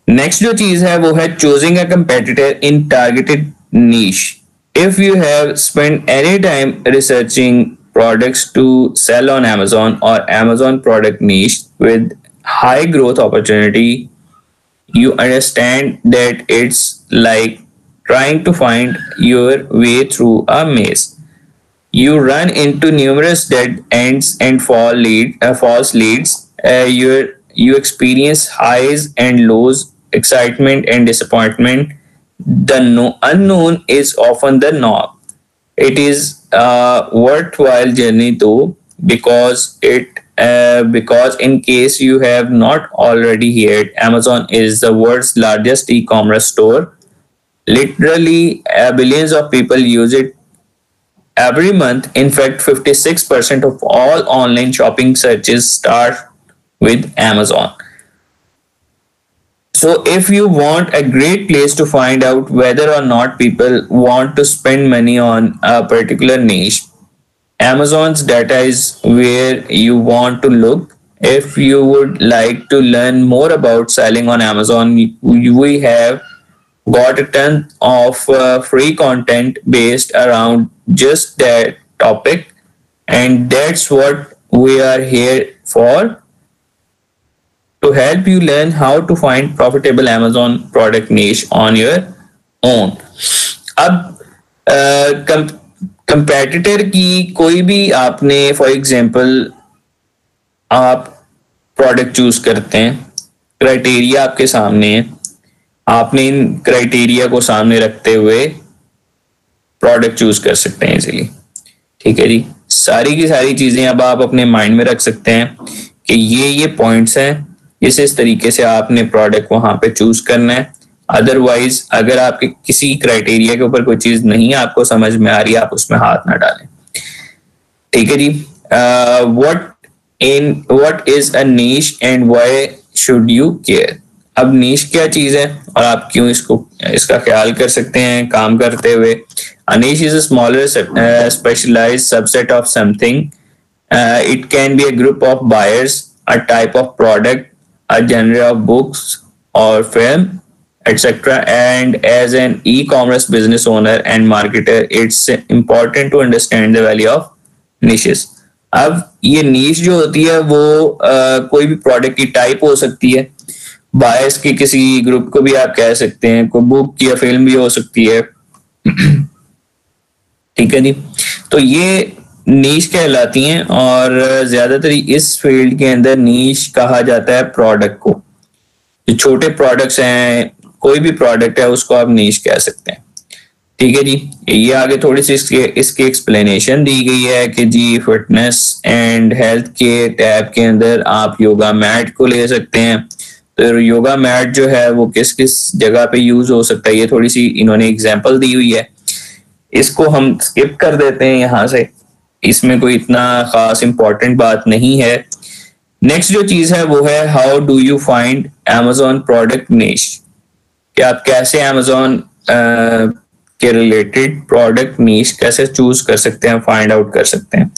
Next जो चीज है वो है choosing a competitor in targeted niche. If you have spend any time researching products to sell on Amazon or Amazon product niche with high growth opportunity, you understand that it's like trying to find your way through a maze. You run into numerous dead ends and false leads. You experience highs and lows, excitement and disappointment. The unknown is often the norm. It is a worthwhile journey though, because in case you have not already heard, Amazon is the world's largest e-commerce store. Literally, billions of people use it every month. In fact, 56% of all online shopping searches start with Amazon. So if you want a great place to find out whether or not people want to spend money on a particular niche, Amazon's data is where you want to look. If you would like to learn more about selling on Amazon, we have got a ton of free content based around just that topic, and that's what we are here for, to help you learn how to find profitable Amazon product niche on your own. अब competitor की कोई भी आपने for example आप product choose करते हैं, criteria आपके सामने है, आपने इन क्राइटेरिया को सामने रखते हुए प्रोडक्ट चूज कर सकते हैं इजीली. ठीक है जी, सारी की सारी चीजें अब आप अपने माइंड में रख सकते हैं कि ये पॉइंट्स हैं, इस तरीके से आपने प्रोडक्ट वहां पे चूज करना है. अदरवाइज अगर आपके किसी क्राइटेरिया के ऊपर कोई चीज नहीं आपको समझ में आ रही है, आप उसमें हाथ ना डालें. ठीक है जी. What is a niche and why should you care. अब नीश क्या चीज है और आप क्यों इसका ख्याल कर सकते हैं काम करते हुए. A niche is a smaller specialized subset of something. It can be a group of buyers, a type of product, a genre of books or film, etc. And as an e-commerce business owner and marketer, it's important to understand the value of niches. अब ये niche जो होती है वो कोई भी product की type हो सकती है, बायर्स के किसी ग्रुप को भी आप कह सकते हैं, कोई बुक या फिल्म भी हो सकती है. ठीक है जी. तो ये नीश कहलाती हैं और ज्यादातर इस फील्ड के अंदर नीश कहा जाता है प्रोडक्ट को. जो छोटे प्रोडक्ट्स हैं, कोई भी प्रोडक्ट है उसको आप नीश कह सकते हैं. ठीक है जी. ये आगे थोड़ी सी इसकी एक्सप्लेनेशन दी गई है कि जी फिटनेस एंड हेल्थ के टैब के अंदर आप योगा मैट को ले सकते हैं. तो योगा मैट जो है वो किस किस जगह पे यूज हो सकता है, ये थोड़ी सी इन्होंने एग्जांपल दी हुई है. इसको हम स्किप कर देते हैं यहाँ से, इसमें कोई इतना खास इंपॉर्टेंट बात नहीं है. नेक्स्ट जो चीज है वो है how do you find Amazon product निश. कि आप कैसे Amazon के रिलेटेड प्रोडक्ट निश कैसे चूज कर सकते हैं, फाइंड आउट कर सकते हैं.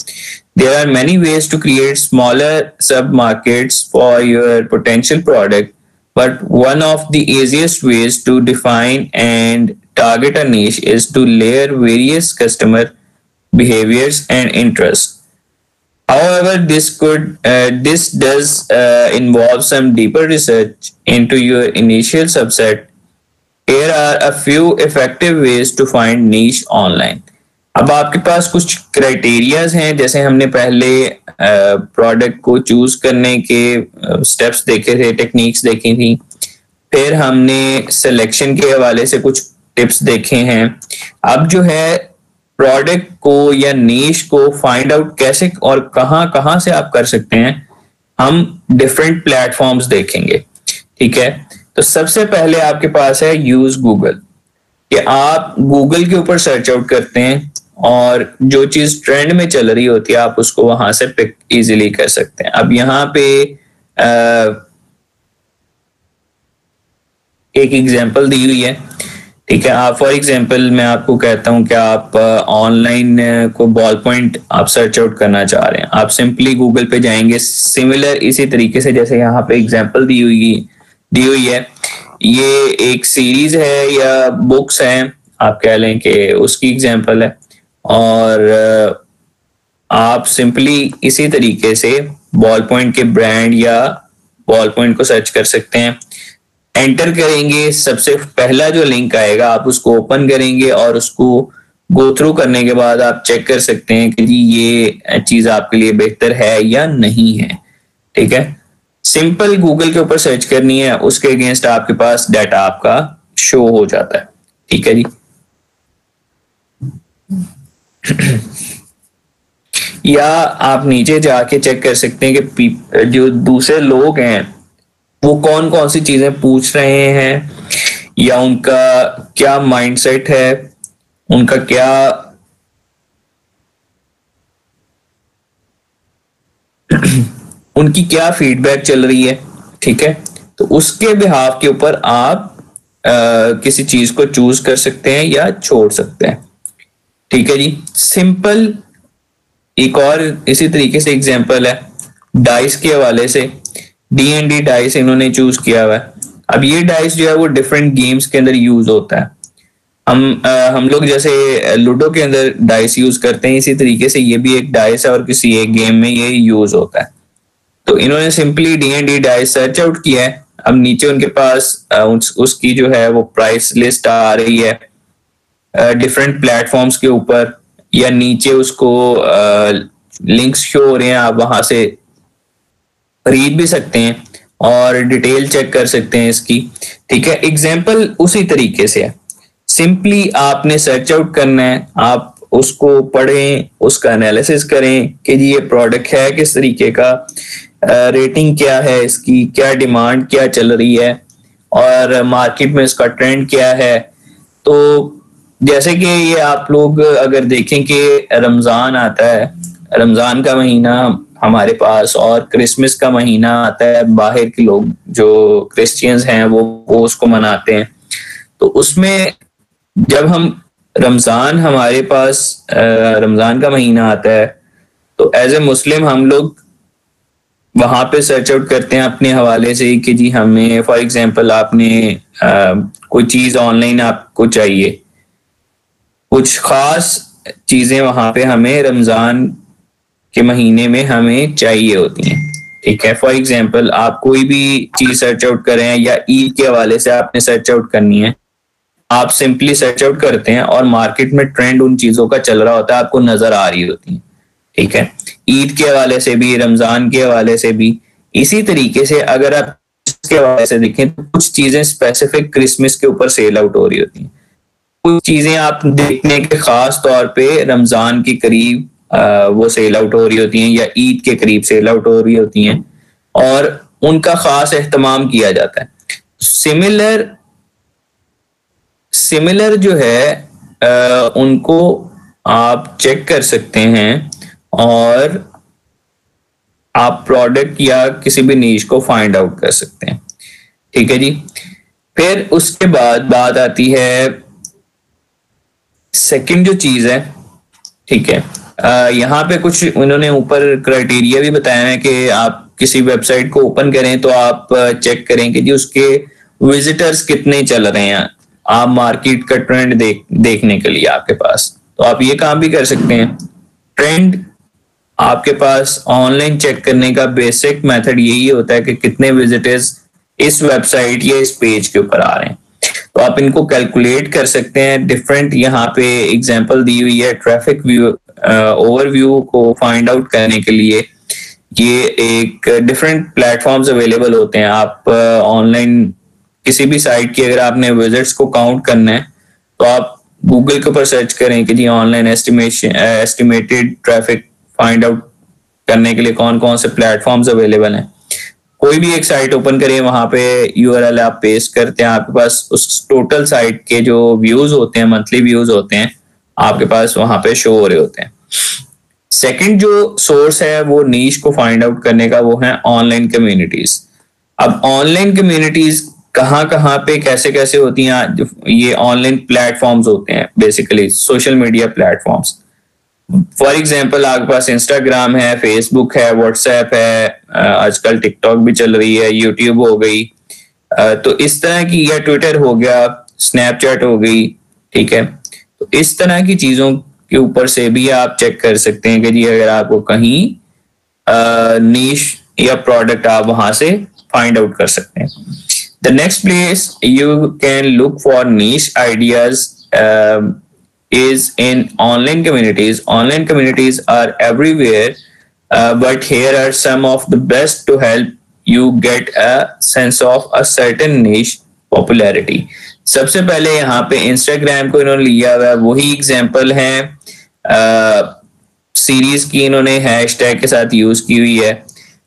There are many ways to create smaller sub-markets for your potential product, but one of the easiest ways to define and target a niche is to layer various customer behaviors and interests. However, this does involve some deeper research into your initial subset. Here are a few effective ways to find niche online. अब आपके पास कुछ criterias हैं, जैसे हमने पहले product को choose करने के स्टेप्स देखे थे, टेक्निक्स देखी थी. फिर हमने सिलेक्शन के हवाले से कुछ टिप्स देखे हैं. अब जो है प्रोडक्ट को या नीश को फाइंड आउट कैसे और कहां से आप कर सकते हैं, हम डिफरेंट प्लेटफॉर्म्स देखेंगे. ठीक है. तो सबसे पहले आपके पास है यूज गूगल. कि आप गूगल के ऊपर सर्च आउट करते हैं और जो चीज ट्रेंड में चल रही होती है आप उसको वहां से पिक इजीली कर सकते हैं. अब यहाँ पे एक एग्जांपल दी हुई है. ठीक है. आप फॉर एग्जांपल मैं आपको कहता हूं कि आप ऑनलाइन को बॉल पॉइंट आप सर्च आउट करना चाह रहे हैं. आप सिंपली गूगल पे जाएंगे, सिमिलर इसी तरीके से जैसे यहाँ पे एग्जांपल दी हुई है. ये एक सीरीज है या बुक्स हैं, आप कह लें कि उसकी एग्जांपल है। और आप सिंपली इसी तरीके से बॉल पॉइंट के ब्रांड या बॉल पॉइंट को सर्च कर सकते हैं। एंटर करेंगे, सबसे पहला जो लिंक आएगा आप उसको ओपन करेंगे और उसको गो थ्रू करने के बाद आप चेक कर सकते हैं कि जी ये चीज आपके लिए बेहतर है या नहीं है। ठीक है, सिंपल गूगल के ऊपर सर्च करनी है, उसके अगेंस्ट आपके पास डाटा आपका शो हो जाता है। ठीक है जी। या आप नीचे जाके चेक कर सकते हैं कि जो दूसरे लोग हैं वो कौन कौन सी चीजें पूछ रहे हैं, या उनका क्या माइंडसेट है, उनका क्या उनकी क्या फीडबैक चल रही है। ठीक है, तो उसके बिहाफ के ऊपर आप किसी चीज को चूज कर सकते हैं या छोड़ सकते हैं। ठीक है जी, सिंपल एक और इसी तरीके से एग्जांपल है डाइस के हवाले से। D&D डाइस इन्होंने चूज किया हुआ है। अब ये डाइस जो है वो डिफरेंट गेम्स के अंदर यूज होता है। हम लोग जैसे लूडो के अंदर डाइस यूज करते हैं, इसी तरीके से ये भी एक डाइस है और किसी एक गेम में ये यूज होता है। तो इन्होंने simply D&D dice search out किया है। अब नीचे उनके पास उसकी जो है वो प्राइस लिस्ट आ रही है डिफरेंट प्लेटफॉर्म्स के ऊपर, या नीचे उसको लिंक्स शो हो रहे हैं, आप वहां से खरीद भी सकते हैं और डिटेल चेक कर सकते हैं इसकी। ठीक है, एग्जाम्पल उसी तरीके से है, सिंपली आपने सर्च आउट करना है, आप उसको पढ़ें, उसका एनालिसिस करें कि जी ये प्रोडक्ट है किस तरीके का, रेटिंग क्या है इसकी, क्या डिमांड क्या चल रही है और मार्केट में इसका ट्रेंड क्या है। तो जैसे कि ये आप लोग अगर देखें कि रमजान आता है, रमजान का महीना हमारे पास, और क्रिसमस का महीना आता है, बाहर के लोग जो क्रिश्चियंस हैं वो उसको मनाते हैं। तो उसमें जब हम रमजान हमारे पास रमजान का महीना आता है तो एज ए मुस्लिम हम लोग वहां पे सर्च आउट करते हैं अपने हवाले से कि जी हमें फॉर एग्जांपल आपने कोई चीज ऑनलाइन आपको चाहिए, कुछ खास चीजें वहां पे हमें रमजान के महीने में हमें चाहिए होती हैं। ठीक है, फॉर एग्जांपल आप कोई भी चीज सर्च आउट कर रहे हैं या ईद के हवाले से आपने सर्च आउट करनी है, आप सिंपली सर्च आउट करते हैं और मार्केट में ट्रेंड उन चीजों का चल रहा होता है, आपको नजर आ रही होती है। ठीक है, ईद के हवाले से भी, रमजान के हवाले से भी। इसी तरीके से अगर आप इसके हवाले से देखें तो कुछ चीजें स्पेसिफिक क्रिसमस के ऊपर सेल आउट हो रही होती हैं, कुछ चीजें आप देखने के खास तौर पे रमजान के करीब वो सेल आउट हो रही होती हैं या ईद के करीब सेल आउट हो रही होती हैं और उनका खास एहतमाम किया जाता है। सिमिलर जो है उनको आप चेक कर सकते हैं और आप प्रोडक्ट या किसी भी नीश को फाइंड आउट कर सकते हैं। ठीक है जी, फिर उसके बाद बात आती है सेकंड जो चीज है। ठीक है, यहाँ पे कुछ उन्होंने ऊपर क्राइटेरिया भी बताया है कि आप किसी वेबसाइट को ओपन करें तो आप चेक करें कि जी उसके विजिटर्स कितने चल रहे हैं, आप मार्केट का ट्रेंड देखने के लिए आपके पास, तो आप ये काम भी कर सकते हैं। ट्रेंड आपके पास ऑनलाइन चेक करने का बेसिक मेथड यही होता है कि कितने विजिटर्स इस वेबसाइट या इस पेज के ऊपर आ रहे हैं, तो आप इनको कैलकुलेट कर सकते हैं। डिफरेंट यहाँ पे एग्जांपल दी हुई है ट्रैफिक व्यू ओवरव्यू को फाइंड आउट करने के लिए। ये एक डिफरेंट प्लेटफॉर्म्स अवेलेबल होते हैं। आप ऑनलाइन किसी भी साइट की अगर आपने विजिट्स को काउंट करना है तो आप गूगल के ऊपर सर्च करें कि जी online estimated traffic find out करने के लिए कौन कौन से प्लेटफॉर्म्स अवेलेबल हैं। कोई भी एक साइट ओपन करिए, वहां पे यूआरएल आप पेस्ट करते हैं, आपके पास उस टोटल साइट के जो व्यूज होते हैं, मंथली व्यूज होते हैं, आपके पास वहां पे शो हो रहे होते हैं। सेकंड जो सोर्स है वो नीश को फाइंड आउट करने का, वो है ऑनलाइन कम्युनिटीज। अब ऑनलाइन कम्युनिटीज कहाँ पे कैसे कैसे होती हैं, ये ऑनलाइन प्लेटफॉर्म्स होते हैं, basically social media platforms. For example आपके पास इंस्टाग्राम है, फेसबुक है, व्हाट्सएप है, आजकल टिकटॉक भी चल रही है, यूट्यूब हो गई, तो इस तरह की, या ट्विटर हो गया, स्नैपचैट हो गई, ठीक है। तो इस तरह की चीजों के ऊपर से भी आप चेक कर सकते हैं कि जी अगर आपको कहीं नीश या प्रोडक्ट आप वहां से फाइंड आउट कर सकते हैं। The next place you can look for niche ideas is in online communities. Online communities are everywhere, but here are some of the best to help you get a sense of a certain niche popularity. सबसे पहले यहाँ पे Instagram को इन्होंने लिया हुआ है, वही एग्जाम्पल है सीरीज की, इन्होंने हैशटैग के साथ यूज की हुई है।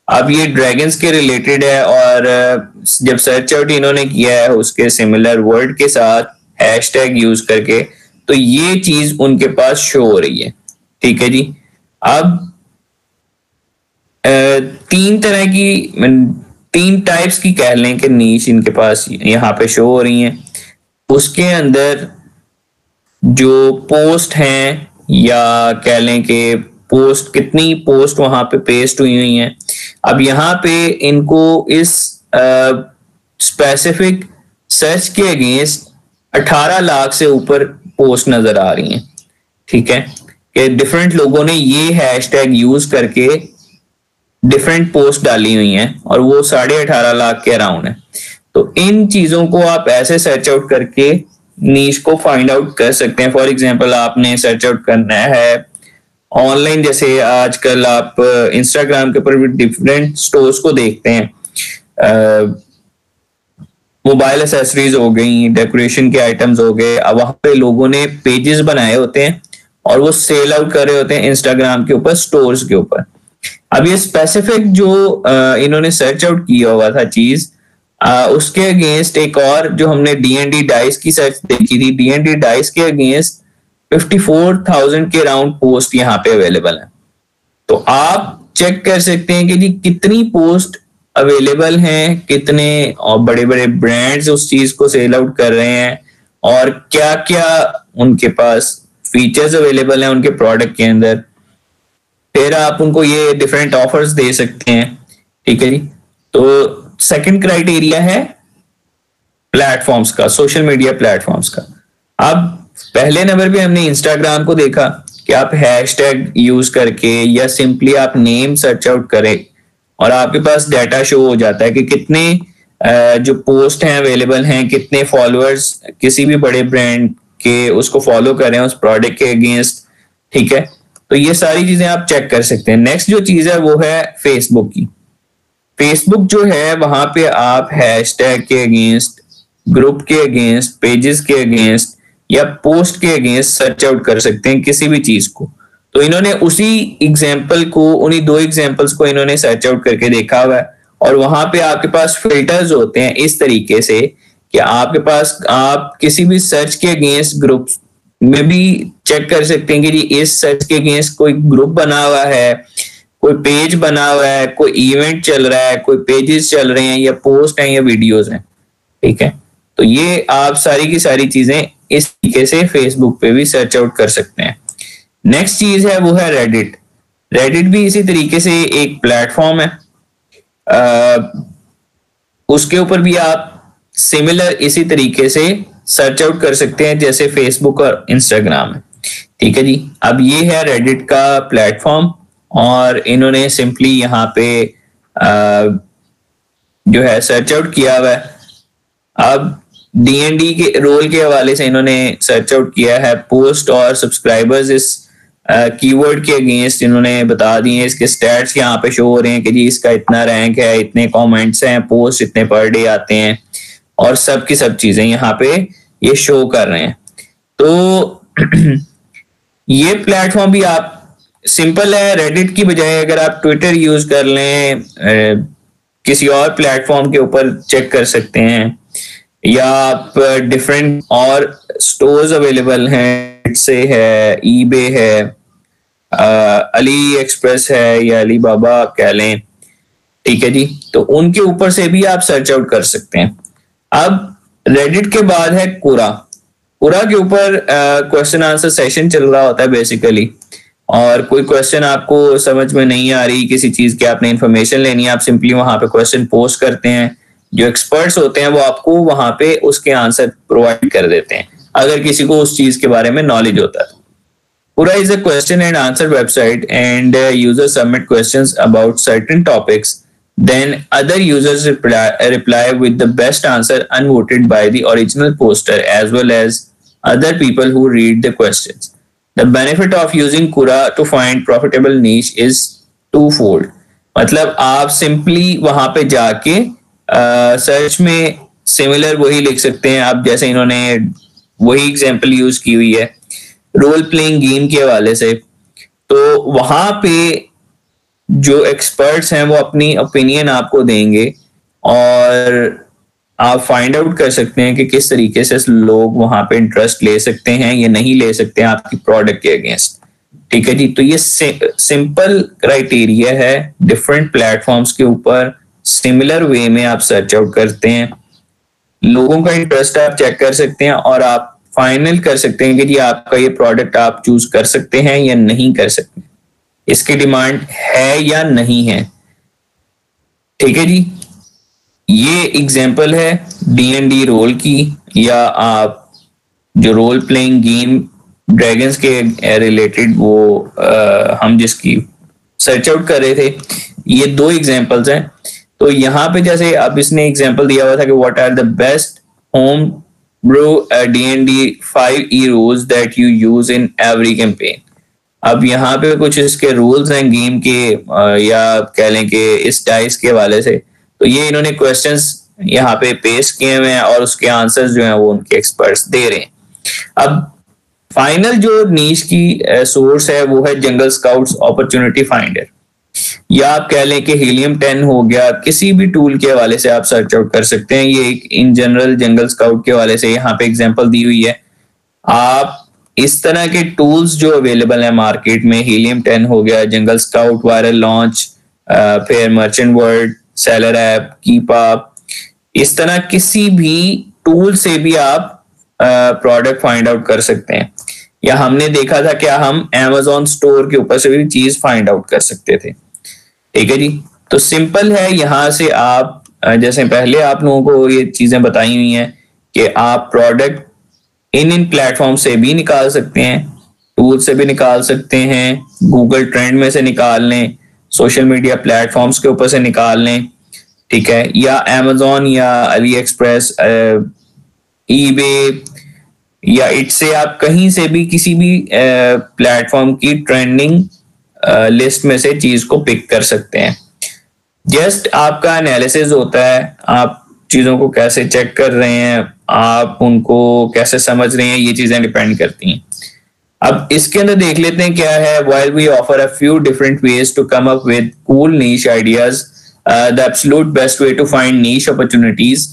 अब ये ड्रैगन्स के रिलेटेड है, और जब सर्च आउट इन्होंने किया है उसके सिमिलर वर्ड के साथ हैशटैग यूज करके, तो ये चीज उनके पास शो हो रही है, ठीक है जी। अब तीन टाइप्स की कह लें कि नीश इनके पास यहाँ पे शो हो रही हैं। उसके अंदर जो पोस्ट हैं, या कह लें कि पोस्ट, कितनी पोस्ट वहां पे पेस्ट हुई हैं। अब यहाँ पे इनको इस स्पेसिफिक सर्च के अगेंस्ट 18 लाख से ऊपर पोस्ट नजर आ रही हैं, ठीक है, कि डिफरेंट लोगों ने ये हैशटैग यूज करके डिफरेंट पोस्ट डाली हुई हैं, और वो 18.5 लाख के अराउंड है। तो इन चीजों को आप ऐसे सर्च आउट करके नीश को फाइंड आउट कर सकते हैं। फॉर एग्जांपल आपने सर्च आउट करना है ऑनलाइन, जैसे आजकल आप इंस्टाग्राम के ऊपर भी डिफरेंट स्टोर्स को देखते हैं, मोबाइल एसेसरीज हो गई, डेकोरेशन के आइटम्स हो गए। अब वहां पे लोगों ने पेजेस बनाए होते हैं और वो सेल आउट कर रहे होते हैं इंस्टाग्राम के ऊपर, स्टोर्स के ऊपर। अब ये स्पेसिफिक जो इन्होंने सर्च आउट किया हुआ था चीज, उसके अगेंस्ट एक और जो हमने D&D डाइस की सर्च देखी थी, D&D डाइस के अगेंस्ट 54,000 के अराउंड पोस्ट यहाँ पे अवेलेबल है। तो आप चेक कर सकते हैं कि जी कितनी पोस्ट अवेलेबल हैं, कितने और बड़े बड़े ब्रांड्स उस चीज को सेल आउट कर रहे हैं, और क्या क्या उनके पास फीचर्स अवेलेबल हैं उनके प्रोडक्ट के अंदर। फिर आप उनको ये डिफरेंट ऑफर्स दे सकते हैं, ठीक है जी। तो सेकंड क्राइटेरिया है प्लेटफॉर्म्स का, सोशल मीडिया प्लेटफॉर्म्स का। अब पहले नंबर पे हमने इंस्टाग्राम को देखा कि आप हैशटैग यूज करके या सिंपली आप नेम सर्च आउट करें और आपके पास डाटा शो हो जाता है कि कितने जो पोस्ट हैं अवेलेबल हैं, कितने फॉलोअर्स किसी भी बड़े ब्रांड के उसको फॉलो कर रहे हैं उस प्रोडक्ट के अगेंस्ट, ठीक है। तो ये सारी चीजें आप चेक कर सकते हैं। नेक्स्ट जो चीज है वो है फेसबुक की। फेसबुक जो है वहां पे आप हैशटैग के अगेंस्ट, ग्रुप के अगेंस्ट, पेजेस के अगेंस्ट या पोस्ट के अगेंस्ट सर्च आउट कर सकते हैं किसी भी चीज को। तो इन्होंने उसी एग्जाम्पल को, उन्हीं दो एग्जाम्पल्स को इन्होंने सर्च आउट करके देखा हुआ है, और वहां पे आपके पास फिल्टर्स होते हैं इस तरीके से कि आपके पास आप किसी भी सर्च के अगेंस्ट ग्रुप में भी चेक कर सकते हैं कि जी इस सर्च के अगेंस्ट कोई ग्रुप बना हुआ है, कोई पेज बना हुआ है, कोई इवेंट चल रहा है, कोई पेजेस चल रहे हैं, या पोस्ट हैं या वीडियोस हैं, ठीक है। तो ये आप सारी की सारी चीजें इस तरीके से फेसबुक पे भी सर्च आउट कर सकते हैं। नेक्स्ट चीज है वो है रेडिट। रेडिट भी इसी तरीके से एक प्लेटफॉर्म है, उसके ऊपर भी आप सिमिलर इसी तरीके से सर्च आउट कर सकते हैं जैसे फेसबुक और इंस्टाग्राम है, ठीक है जी। अब ये है रेडिट का प्लेटफॉर्म, और इन्होंने सिंपली यहाँ पे जो है सर्च आउट किया हुआ है। अब D&D के रोल के हवाले से इन्होंने सर्च आउट किया है पोस्ट और सब्सक्राइबर्स, इस कीवर्ड के अगेंस्ट इन्होंने बता दिए, इसके स्टैट्स यहाँ पे शो हो रहे हैं कि जी इसका इतना रैंक है, इतने कमेंट्स हैं, पोस्ट इतने पर डे आते हैं, और सब की सब चीजें यहाँ पे ये शो कर रहे हैं। तो ये प्लेटफॉर्म भी आप सिंपल है, रेडिट की बजाय अगर आप ट्विटर यूज कर लें, किसी और प्लेटफॉर्म के ऊपर चेक कर सकते हैं, या आप डिफरेंट और स्टोर्स अवेलेबल हैं, से है, ईबे है, अली एक्सप्रेस है, या अली बाबा कह लें, ठीक है जी। तो उनके ऊपर से भी आप सर्च आउट कर सकते हैं। अब रेडिट के बाद है कुरा। कुरा के ऊपर क्वेश्चन आंसर सेशन चल रहा होता है बेसिकली, और कोई क्वेश्चन आपको समझ में नहीं आ रही, किसी चीज की आपने इंफॉर्मेशन लेनी है, आप सिंपली वहां पे क्वेश्चन पोस्ट करते हैं, जो एक्सपर्ट्स होते हैं वो आपको वहां पे उसके आंसर प्रोवाइड कर देते हैं अगर किसी को उस चीज के बारे में नॉलेज होता है। Quora is a question and answer website, and users submit questions about certain topics. Then other users reply with the best answer unvoted by the original poster as well as other people who read the questions. The benefit of using Quora to find profitable niche is twofold. मतलब आप simply वहां पे जाके search में similar वही लिख सकते हैं आप, जैसे इन्होंने वही एग्जांपल यूज की हुई है रोल प्लेइंग गेम के हवाले से। तो वहां पे जो एक्सपर्ट्स हैं वो अपनी ओपिनियन आपको देंगे और आप फाइंड आउट कर सकते हैं कि किस तरीके से लोग वहां पे इंटरेस्ट ले सकते हैं या नहीं ले सकते हैं आपकी प्रोडक्ट के अगेंस्ट। ठीक है जी, तो ये सिंपल क्राइटेरिया है। डिफरेंट प्लेटफॉर्म्स के ऊपर सिमिलर वे में आप सर्च आउट करते हैं, लोगों का इंटरेस्ट आप चेक कर सकते हैं और आप फाइनल कर सकते हैं कि जी आपका ये प्रोडक्ट आप चूज कर सकते हैं या नहीं कर सकते, इसकी डिमांड है या नहीं है। ठीक है जी, ये एग्जांपल है D&D रोल की, या आप जो रोल प्लेइंग गेम ड्रैगन्स के रिलेटेड वो हम जिसकी सर्च आउट कर रहे थे, ये दो एग्जांपल्स हैं। तो यहाँ पे जैसे अब इसने एग्जांपल दिया हुआ था कि what are the best home brew D&D 5e rules that you use in every campaign। अब यहाँ पे कुछ इसके रूल्स हैं गेम के, या कह लें कि इस डाइस के हवाले से। तो ये इन्होंने क्वेश्चंस यहाँ पे पेश किए हुए हैं और उसके आंसर्स जो हैं वो उनके एक्सपर्ट्स दे रहे हैं। अब फाइनल जो नीश की सोर्स है वो है जंगल स्काउट्स अपॉर्चुनिटी फाइंडर, या आप कह लें कि हीलियम 10 हो गया, किसी भी टूल के हवाले से आप सर्च आउट कर सकते हैं। ये एक इन जनरल जंगल स्काउट के हवाले से यहाँ पे एग्जांपल दी हुई है। आप इस तरह के टूल्स जो अवेलेबल है मार्केट में, हीलियम 10 हो गया, जंगल स्काउट, वायरल लॉन्च, फिर मर्चेंट वर्ल्ड, सेलर ऐप, कीपअप, इस तरह किसी भी टूल से भी आप प्रोडक्ट फाइंड आउट कर सकते हैं। या हमने देखा था क्या हम Amazon स्टोर के ऊपर से भी चीज फाइंड आउट कर सकते थे। ठीक है जी, तो सिंपल है। यहाँ से आप जैसे पहले आप लोगों को ये चीजें बताई हुई हैं कि आप प्रोडक्ट इन प्लेटफॉर्म से भी निकाल सकते हैं, टूल से भी निकाल सकते हैं, गूगल ट्रेंड में से निकाल लें, सोशल मीडिया प्लेटफॉर्म्स के ऊपर से निकाल लें, ठीक है, या Amazon या अली एक्सप्रेस, eBay या इससे आप कहीं से भी किसी भी प्लेटफॉर्म की ट्रेंडिंग लिस्ट में से चीज को पिक कर सकते हैं। जस्ट आपका एनालिसिस होता है, आप चीजों को कैसे चेक कर रहे हैं, आप उनको कैसे समझ रहे हैं, ये चीजें डिपेंड करती हैं। अब इसके अंदर देख लेते हैं क्या है। While we offer a few different ways to come up with cool niche ideas, the absolute best way to find niche opportunities,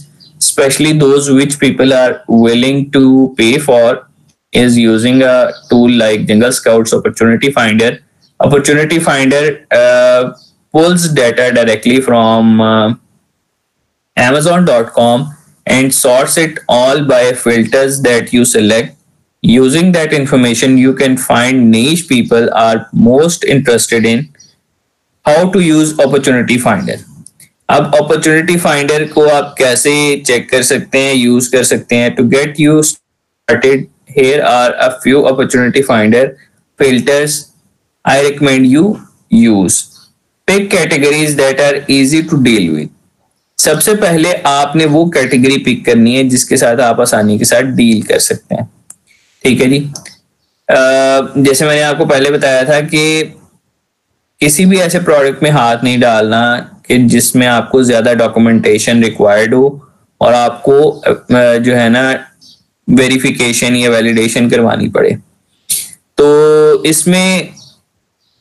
especially those which people are willing to pay for, is using a tool like Jungle Scouts Opportunity Finder. Opportunity Finder pulls data directly from Amazon.com and sorts it all by filters that you select. Using that information, you can find niche people are most interested in. How to use Opportunity Finder. अब opportunity finder को आप कैसे check कर सकते हैं, use कर सकते हैं। To get you started, here are a few opportunity finder filters I recommend you use. Pick categories that are easy to deal with. सबसे पहले आपने वो कैटेगरी पिक करनी है जिसके साथ आप आसानी के साथ डील कर सकते हैं। ठीक है जी, जैसे मैंने आपको पहले बताया था कि किसी भी ऐसे प्रोडक्ट में हाथ नहीं डालना कि जिसमें आपको ज्यादा डॉक्यूमेंटेशन रिक्वायर्ड हो और आपको जो है ना वेरिफिकेशन या वैलिडेशन करवानी पड़े। तो इसमें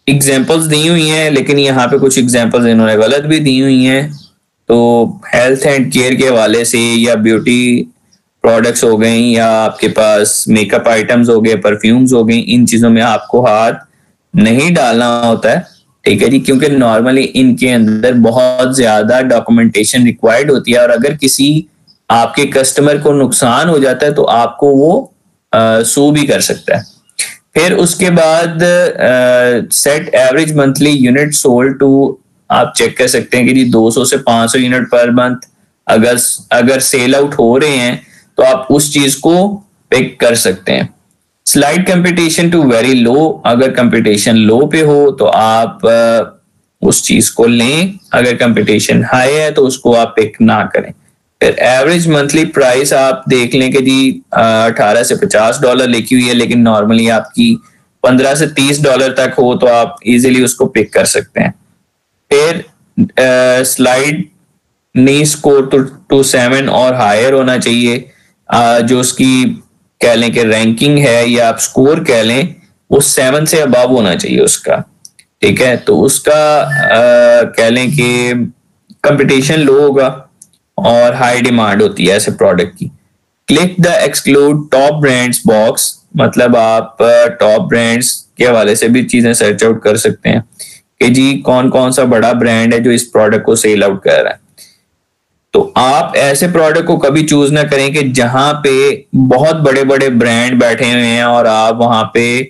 एग्जांपल्स दी हुई हैं, लेकिन यहाँ पे कुछ एग्जांपल्स इन्होंने गलत भी दी हुई हैं। तो हेल्थ एंड केयर के हवाले से, या ब्यूटी प्रोडक्ट्स हो गए, या आपके पास मेकअप आइटम्स हो गए, परफ्यूम्स हो गई, इन चीजों में आपको हाथ नहीं डालना होता है। ठीक है जी, क्योंकि नॉर्मली इनके अंदर बहुत ज्यादा डॉक्यूमेंटेशन रिक्वायर्ड होती है और अगर किसी आपके कस्टमर को नुकसान हो जाता है तो आपको वो सू भी कर सकता है। फिर उसके बाद set average monthly unit sold to, आप चेक कर सकते हैं कि जी 200 से 500 यूनिट पर मंथ अगर अगर सेल आउट हो रहे हैं तो आप उस चीज को पिक कर सकते हैं। Slide competition to very low, अगर कंपटीशन लो पे हो तो आप उस चीज को लें, अगर कंपटीशन हाई है तो उसको आप पिक ना करें। फिर एवरेज मंथली प्राइस आप देख लें कि जी 18 से $50 लिखी हुई है, लेकिन नॉर्मली आपकी 15 से $30 तक हो तो आप इजीली उसको पिक कर सकते हैं। फिर स्लाइड नी स्कोर टू 7 और हायर होना चाहिए, जो उसकी कह लें कि रैंकिंग है या आप स्कोर कह लें वो 7 से अबव होना चाहिए उसका, ठीक है। तो उसका कह लें कि कंपटीशन लो होगा और हाई डिमांड होती है ऐसे प्रोडक्ट की। Click the exclude top brands box, मतलब आप टॉप ब्रांड्स के हवाले से भी चीजें सर्च आउट कर सकते हैं कि जी कौन कौन सा बड़ा ब्रांड है जो इस प्रोडक्ट को सेल आउट कर रहा है। तो आप ऐसे प्रोडक्ट को कभी चूज ना करें कि जहां पे बहुत बड़े बड़े ब्रांड बैठे हुए हैं और आप वहां पे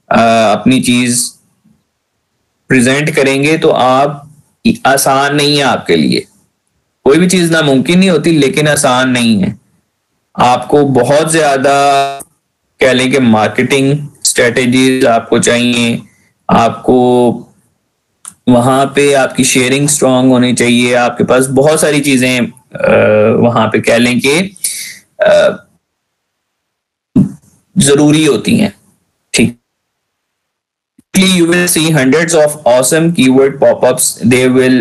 अपनी चीज प्रेजेंट करेंगे तो आप आसान नहीं है आपके लिए। कोई भी चीज नामुमकिन नहीं होती, लेकिन आसान नहीं है। आपको बहुत ज्यादा कह लें कि मार्केटिंग स्ट्रेटेजीज आपको चाहिए, आपको वहां पे आपकी शेयरिंग स्ट्रांग होनी चाहिए, आपके पास बहुत सारी चीजें वहां पे कह लें कि जरूरी होती हैं, ठीक। You will see hundreds of awesome keyword pop-ups. There will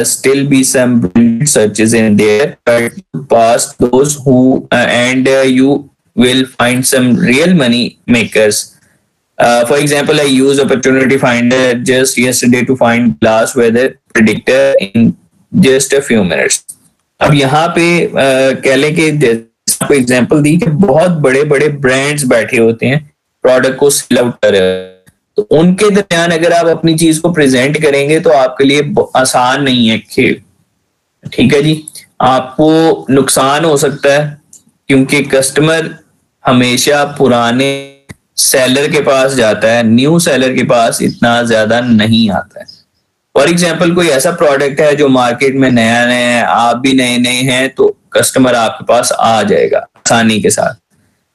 still be some brilliant searches in there, but past those who and you will find some real money makers. For example, I used Opportunity Finder just yesterday to find glass weather predictor in just a few minutes. अब यहाँ पे कह लें कि आपको example दी कि बहुत बड़े बड़े ब्रांड्स बैठे होते हैं प्रोडक्ट को सेल आउट कर रहे हैं, तो उनके दरमियान अगर आप अपनी चीज को प्रेजेंट करेंगे तो आपके लिए आसान नहीं है खेल, ठीक है जी। आपको नुकसान हो सकता है क्योंकि कस्टमर हमेशा पुराने सेलर के पास जाता है, न्यू सेलर के पास इतना ज्यादा नहीं आता है। फॉर एग्जाम्पल कोई ऐसा प्रोडक्ट है जो मार्केट में नया नया है, आप भी नए नए हैं, तो कस्टमर आपके पास आ जाएगा आसानी के साथ,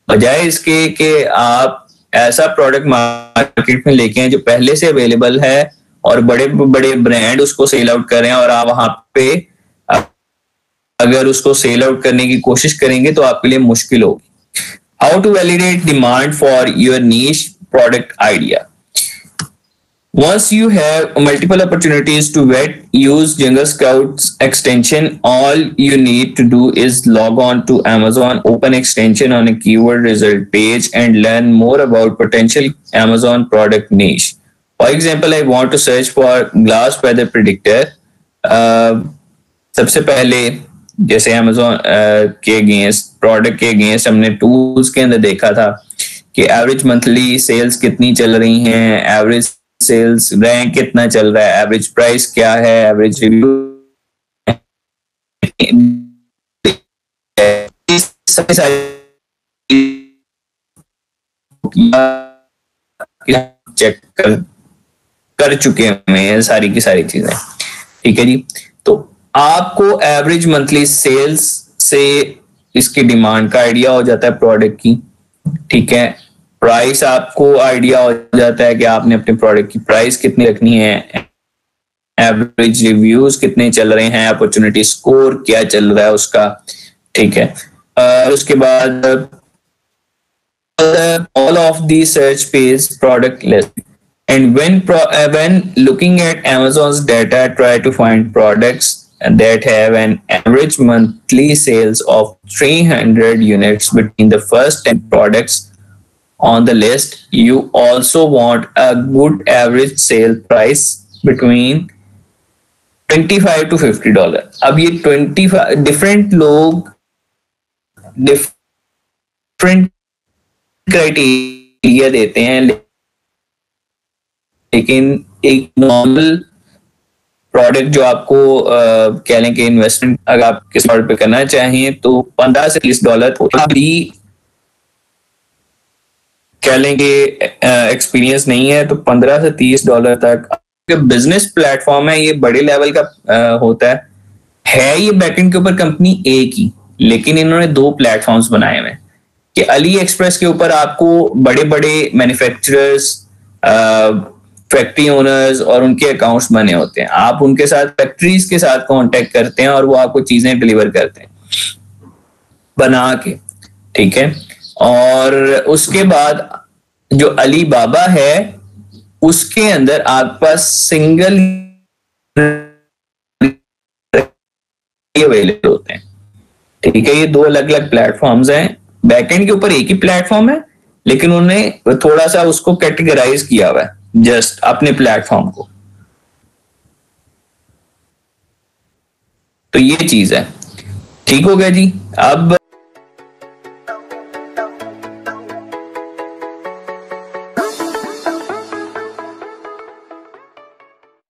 बजाय इसके कि आप ऐसा प्रोडक्ट मार्केट में लेके आए जो पहले से अवेलेबल है और बड़े बड़े ब्रांड उसको सेल आउट कर रहे हैं, और आप वहां पे अगर उसको सेल आउट करने की कोशिश करेंगे तो आपके लिए मुश्किल होगी। How to validate demand for your niche product idea. Once you have multiple opportunities to vet, use Jungle Scouts extension. All you need to do is log on to Amazon, open extension on a keyword result page, and learn more about potential Amazon product niche. For example, I want to search for glass weather predictor. सबसे पहले जैसे Amazon के against product के against हमने tools के अंदर देखा था कि एवरेज मंथली सेल्स कितनी चल रही हैं, एवरेज सेल्स रैंक कितना चल रहा है, एवरेज प्राइस क्या है, एवरेज रिव्यू चेक कर चुके हैं सारी की सारी चीजें, ठीक है जी। तो आपको एवरेज मंथली सेल्स से इसकी डिमांड का आइडिया हो जाता है प्रोडक्ट की, ठीक है। प्राइस आपको आइडिया हो जाता है कि आपने अपने प्रोडक्ट की प्राइस कितनी रखनी है, एवरेज रिव्यूज कितने चल रहे हैं, अपॉर्चुनिटी स्कोर क्या चल रहा है उसका, ठीक है। उसके बाद all of the search page product list, and when looking at Amazon's data, try to find products that have an average monthly sales of 300 units between the first 10 products on the list. You also want a good average sale price between $25 to $50. अब ये 25 different लोग different criteria देते हैं, लेकिन एक normal product जो आपको कह लें कि इन्वेस्टमेंट अगर आप किस प्रोडक्ट पे करना चाहें तो $15 से $30 भी कह लें कि एक्सपीरियंस नहीं है तो $15 से $30 तक बिजनेस प्लेटफॉर्म है, ये बड़े लेवल का होता है। है ये बैकएंड के ऊपर कंपनी एक ही, लेकिन इन्होंने दो प्लेटफॉर्म्स बनाए हुए हैं कि अली एक्सप्रेस के ऊपर आपको बड़े बड़े मैन्युफैक्चरर्स, फैक्ट्री ओनर्स और उनके अकाउंट्स बने होते हैं। आप उनके साथ फैक्ट्रीज के साथ कांटेक्ट करते हैं और वो आपको चीजें डिलीवर करते हैं बना के, ठीक है। और उसके बाद जो अली बाबा है उसके अंदर आपके पास सिंगल अवेलेबल होते हैं, ठीक है। ये दो अलग अलग प्लेटफॉर्म्स हैं। बैकएंड के ऊपर एक ही प्लेटफॉर्म है, लेकिन उन्होंने थोड़ा सा उसको कैटेगराइज किया हुआ है जस्ट अपने प्लेटफॉर्म को। तो ये चीज है, ठीक हो गया जी। अब